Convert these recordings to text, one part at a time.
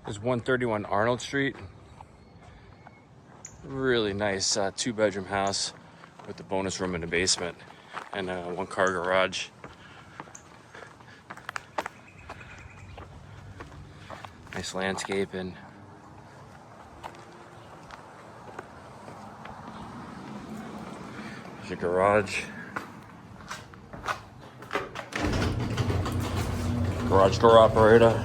Is 131 Arnold Street. Really nice 2-bedroom house with the bonus room in the basement and a 1-car garage. Nice landscaping. There's a garage. Garage door operator.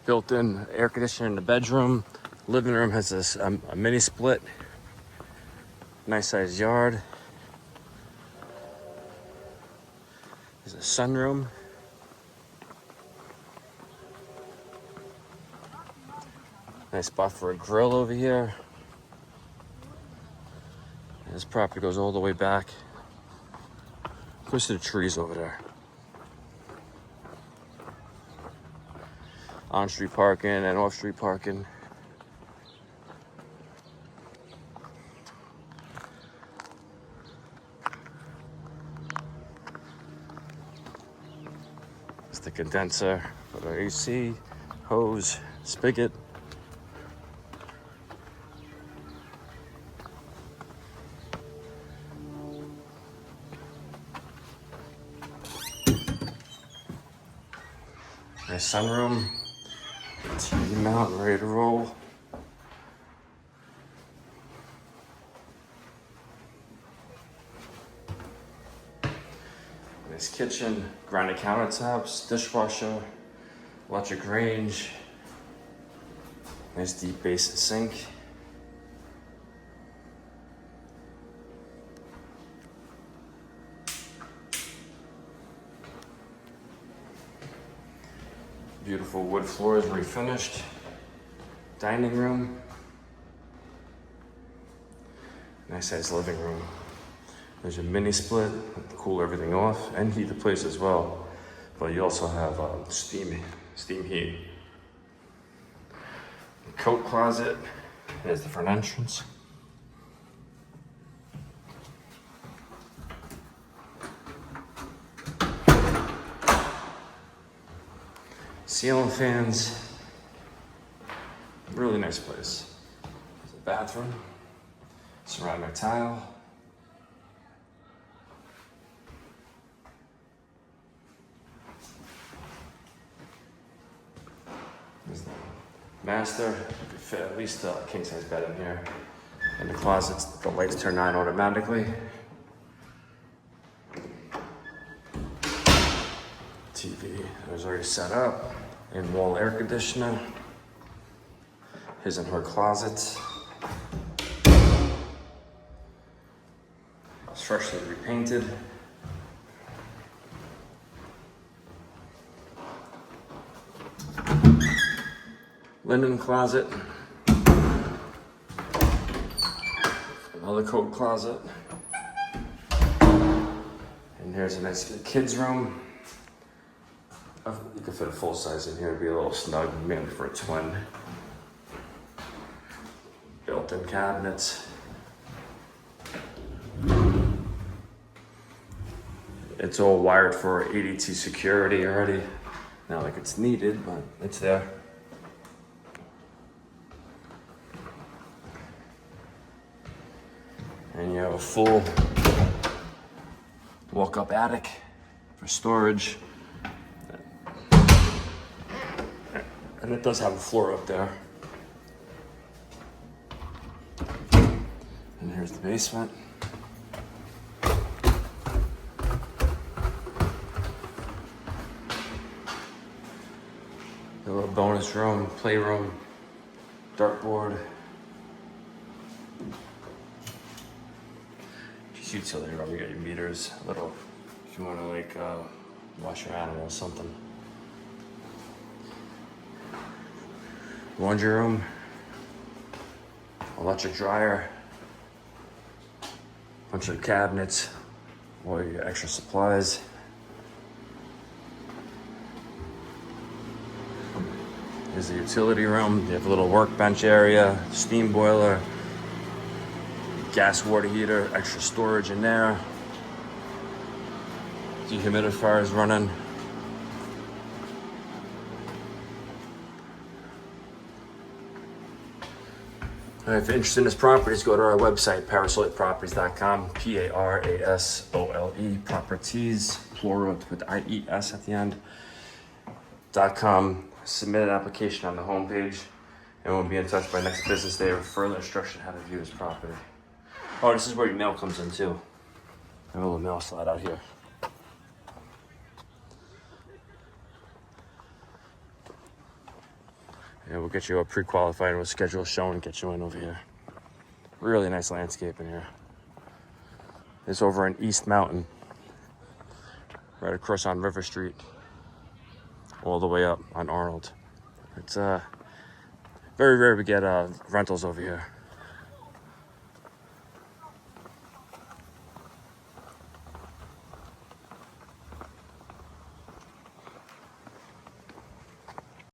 Built-in air conditioner in the bedroom. Living room has this a mini split. Nice sized yard. There's a sunroom. Nice spot for a grill over here. And this property goes all the way back. Goes to the trees over there. On-street parking and off-street parking. It's the condenser for the AC, hose, spigot. Nice sunroom. TV mount, ready to roll. Nice kitchen, granite countertops, dishwasher, electric range. Nice deep basin sink. Beautiful wood floors, refinished. Dining room. Nice sized living room. There's a mini split to cool everything off and heat the place as well. But you also have steam heat. Coat closet. There's the front entrance. Ceiling fans. Really nice place. There's a bathroom. Ceramic tile. There's the master. You could fit at least a king size bed in here. In the closets, the lights turn on automatically. TV is already set up. In-wall air conditioner. His and her closets. It's freshly repainted. Linen closet. Another coat closet. And here's a nice kids room. You could fit a full size in here, it'd be a little snug, maybe for a twin. Built-in cabinets. It's all wired for ADT security already. Not like it's needed, but it's there. And you have a full walk-up attic for storage. And it does have a floor up there. And here's the basement. A little bonus room, playroom, dartboard. Just utility room, you got your meters, a little, if you want to like wash your animal or something. Laundry room, electric dryer, bunch of cabinets, all your extra supplies. Here's the utility room. You have a little workbench area, steam boiler, gas water heater, extra storage in there. Dehumidifier is running. All right, if you're interested in this property, just go to our website, parasoleproperties.com, Parasole, properties, plural with IES at the end, .com. Submit an application on the homepage, and we'll be in touch by next business day with further instruction how to view this property. Oh, this is where your mail comes in too. I have a little mail slot out here. Yeah, we'll get you a pre-qualified and we'll schedule a show and get you in over here. Really nice landscape in here. It's over in East Mountain, right across on River Street, all the way up on Arnold. It's very rare we get rentals over here.